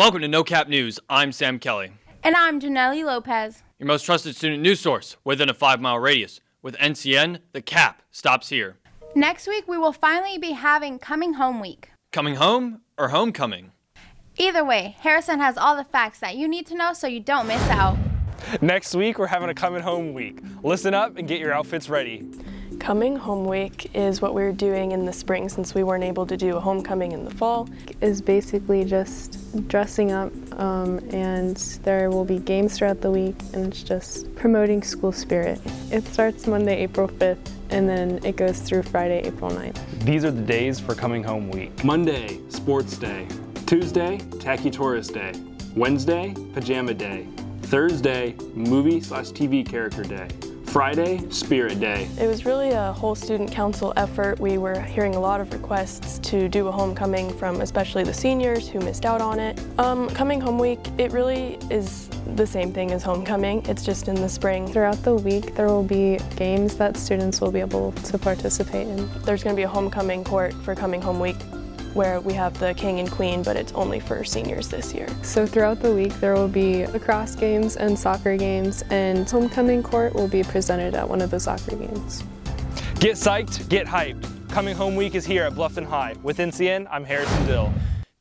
Welcome to No Cap News. I'm Sam Kelly. And I'm Janelle Lopez. Your most trusted student news source within a 5-mile radius. With NCN, the cap stops here. Next week, we will finally be having Coming Home Week. Coming home or homecoming? Either way, Harrison has all the facts that you need to know so you don't miss out. Next week, we're having a Coming Home Week. Listen up and get your outfits ready. Coming Home Week is what we're doing in the spring since we weren't able to do a homecoming in the fall. Is basically just dressing up and there will be games throughout the week and it's just promoting school spirit. It starts Monday, April 5th and then it goes through Friday, April 9th. These are the days for Coming Home Week. Monday, Sports Day. Tuesday, Tacky Tourist Day. Wednesday, Pajama Day. Thursday, Movie/TV Character Day. Friday, Spirit Day. It was really a whole student council effort. We were hearing a lot of requests to do a homecoming from especially the seniors who missed out on it. Coming Home Week, it really is the same thing as homecoming. It's just in the spring. Throughout the week, there will be games that students will be able to participate in. There's going to be a homecoming court for Coming Home Week where we have the king and queen, but it's only for seniors this year. So throughout the week, there will be lacrosse games and soccer games, and homecoming court will be presented at one of the soccer games. Get psyched, get hyped. Coming Home Week is here at Bluffton High. With NCN, I'm Harrison Dill.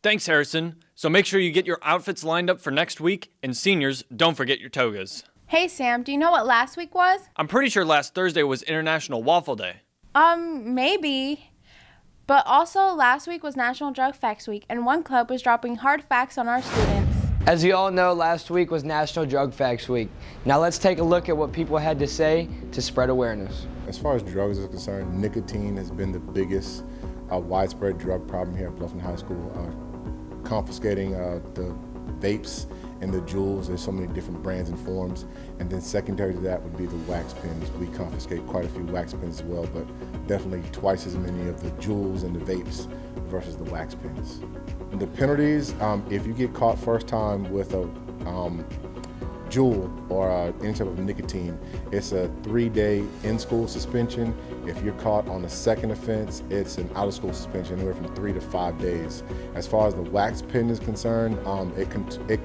Thanks, Harrison. So make sure you get your outfits lined up for next week, and seniors, don't forget your togas. Hey Sam, do you know what last week was? I'm pretty sure last Thursday was International Waffle Day. Maybe. But also last week was National Drug Facts Week, and one club was dropping hard facts on our students. As you all know, last week was National Drug Facts Week. Now let's take a look at what people had to say to spread awareness. As far as drugs is concerned, nicotine has been the biggest widespread drug problem here at Bluffton High School. Confiscating the vapes and the Juuls, there's so many different brands and forms. And then secondary to that would be the wax pens. We confiscate quite a few wax pens as well, but definitely twice as many of the Juuls and the vapes versus the wax pens. And the penalties, if you get caught first time with a Juul or any type of nicotine, it's a 3-day in-school suspension. If you're caught on the second offense, it's an out-of-school suspension, anywhere from 3 to 5 days. As far as the wax pen is concerned, it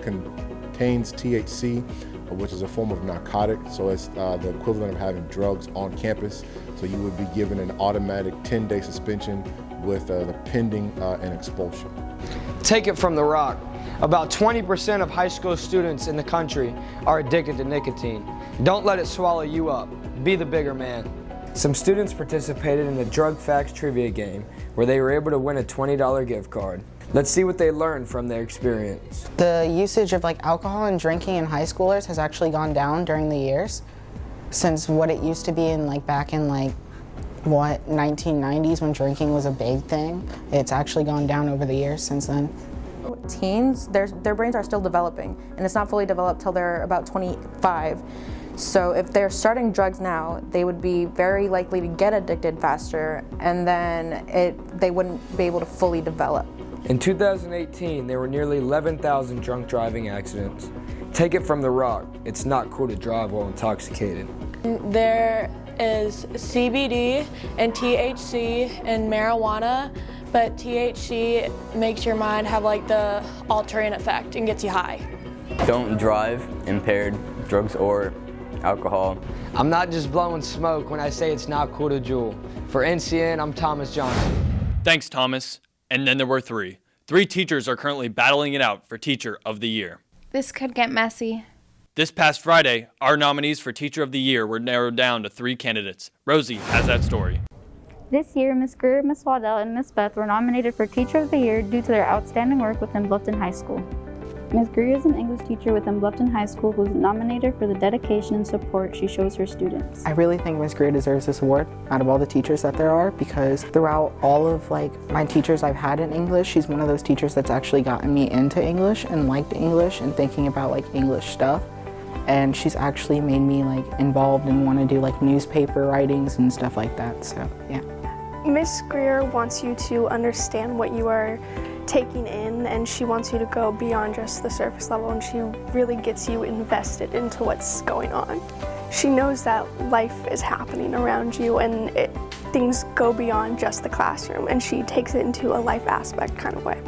contains THC, which is a form of narcotic, so it's the equivalent of having drugs on campus. So you would be given an automatic 10-day suspension with the pending an expulsion. Take it from The Rock. About 20% of high school students in the country are addicted to nicotine. Don't let it swallow you up. Be the bigger man. Some students participated in the Drug Facts Trivia game where they were able to win a $20 gift card. Let's see what they learned from their experience. The usage of alcohol and drinking in high schoolers has actually gone down during the years since what it used to be in back in 1990s when drinking was a big thing. It's actually gone down over the years since then. Teens, their brains are still developing, and it's not fully developed till they're about 25. So if they're starting drugs now, they would be very likely to get addicted faster, and then they wouldn't be able to fully develop. In 2018, there were nearly 11,000 drunk driving accidents. Take it from The Rock. It's not cool to drive while intoxicated. There is CBD and THC and marijuana, but THC makes your mind have the altering effect and gets you high. Don't drive impaired, drugs or alcohol. I'm not just blowing smoke when I say it's not cool to Juul. For NCN, I'm Thomas Johnson. Thanks, Thomas. And then there were 3. 3 teachers are currently battling it out for Teacher of the Year. This could get messy. This past Friday, our nominees for Teacher of the Year were narrowed down to 3 candidates. Rosie has that story. This year, Ms. Greer, Ms. Waddell, and Ms. Beth were nominated for Teacher of the Year due to their outstanding work within Bluffton High School. Ms. Greer is an English teacher within Bluffton High School who is nominated for the dedication and support she shows her students. I really think Ms. Greer deserves this award out of all the teachers that there are, because throughout all of my teachers I've had in English, she's one of those teachers that's actually gotten me into English and liked English and thinking about English stuff. And she's actually made me involved and want to do newspaper writings and stuff like that, so yeah. Miss Greer wants you to understand what you are taking in, and she wants you to go beyond just the surface level, and she really gets you invested into what's going on. She knows that life is happening around you and things go beyond just the classroom, and she takes it into a life aspect kind of way.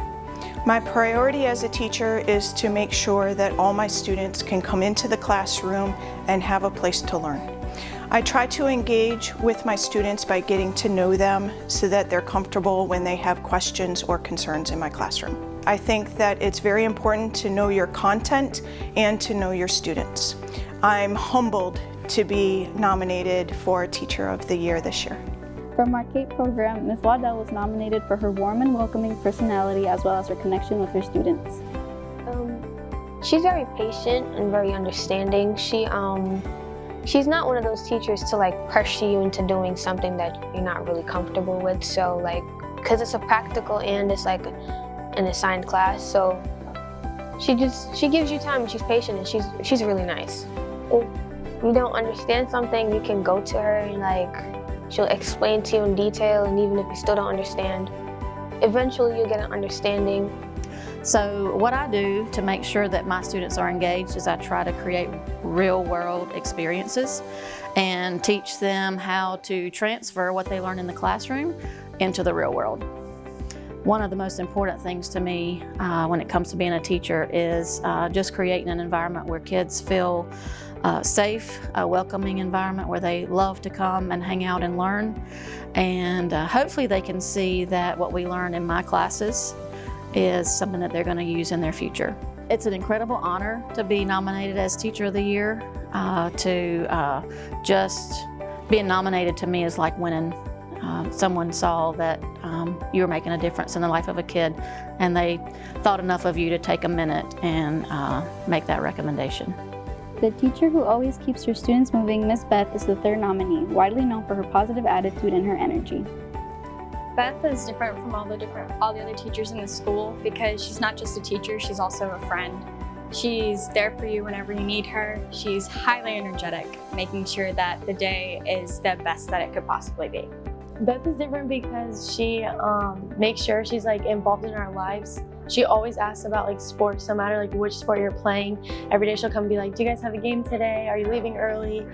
My priority as a teacher is to make sure that all my students can come into the classroom and have a place to learn. I try to engage with my students by getting to know them so that they're comfortable when they have questions or concerns in my classroom. I think that it's very important to know your content and to know your students. I'm humbled to be nominated for Teacher of the Year this year. From our CAPE program, Ms. Waddell was nominated for her warm and welcoming personality as well as her connection with her students. She's very patient and very understanding. She's not one of those teachers to like pressure you into doing something that you're not really comfortable with. So like, because it's a practical and it's like an assigned class, so she gives you time and she's patient and she's really nice. If you don't understand something, you can go to her and like, she'll explain to you in detail, and even if you still don't understand, eventually you'll get an understanding. So what I do to make sure that my students are engaged is I try to create real-world experiences and teach them how to transfer what they learn in the classroom into the real world. One of the most important things to me when it comes to being a teacher is just creating an environment where kids feel safe, a welcoming environment where they love to come and hang out and learn. And hopefully they can see that what we learn in my classes is something that they're going to use in their future. It's an incredible honor to be nominated as Teacher of the Year. Just being nominated to me is like winning. Someone saw that you were making a difference in the life of a kid, and they thought enough of you to take a minute and make that recommendation. The teacher who always keeps her students moving, Miss Beth, is the third nominee, widely known for her positive attitude and her energy. Beth is different from all the other teachers in the school because she's not just a teacher, she's also a friend. She's there for you whenever you need her. She's highly energetic, making sure that the day is the best that it could possibly be. Beth is different because she makes sure she's like involved in our lives. She always asks about like sports, no matter like which sport you're playing. Every day she'll come and be like, do you guys have a game today? Are you leaving early?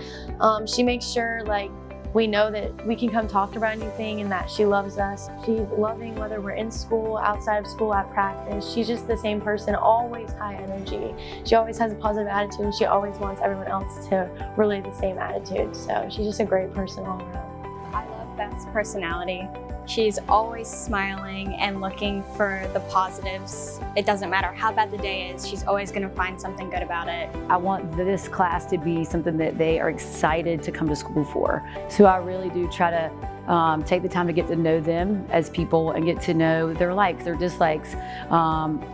She makes sure like we know that we can come talk to her about anything and that she loves us. She's loving whether we're in school, outside of school, at practice. She's just the same person, always high energy. She always has a positive attitude and she always wants everyone else to relay the same attitude. So she's just a great person all around. I love Beth's personality. She's always smiling and looking for the positives. It doesn't matter how bad the day is, she's always going to find something good about it. I want this class to be something that they are excited to come to school for. So I really do try to take the time to get to know them as people and get to know their likes, their dislikes,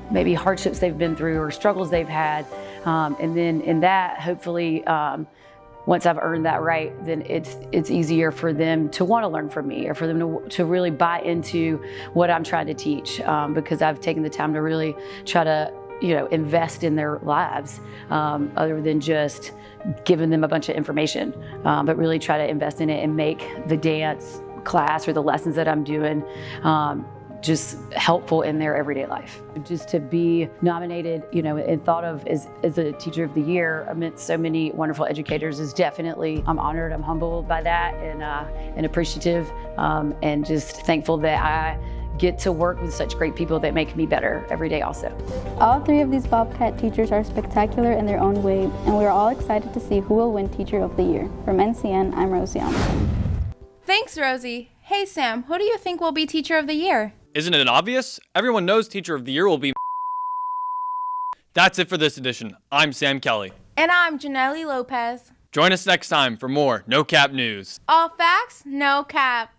maybe hardships they've been through or struggles they've had. And then in that, hopefully, once I've earned that right, then it's easier for them to want to learn from me or for them to really buy into what I'm trying to teach because I've taken the time to really try to, invest in their lives other than just giving them a bunch of information, but really try to invest in it and make the dance class or the lessons that I'm doing just helpful in their everyday life. Just to be nominated, and thought of as a Teacher of the Year amidst so many wonderful educators is definitely, I'm honored, I'm humbled by that and appreciative and just thankful that I get to work with such great people that make me better every day also. All three of these Bobcat teachers are spectacular in their own way, and we're all excited to see who will win Teacher of the Year. From NCN, I'm Rosie Anderson. Thanks, Rosie. Hey, Sam, who do you think will be Teacher of the Year? Isn't it obvious? Everyone knows Teacher of the Year will be. That's it for this edition. I'm Sam Kelly. And I'm Janelle Lopez. Join us next time for more No Cap News. All facts, no cap.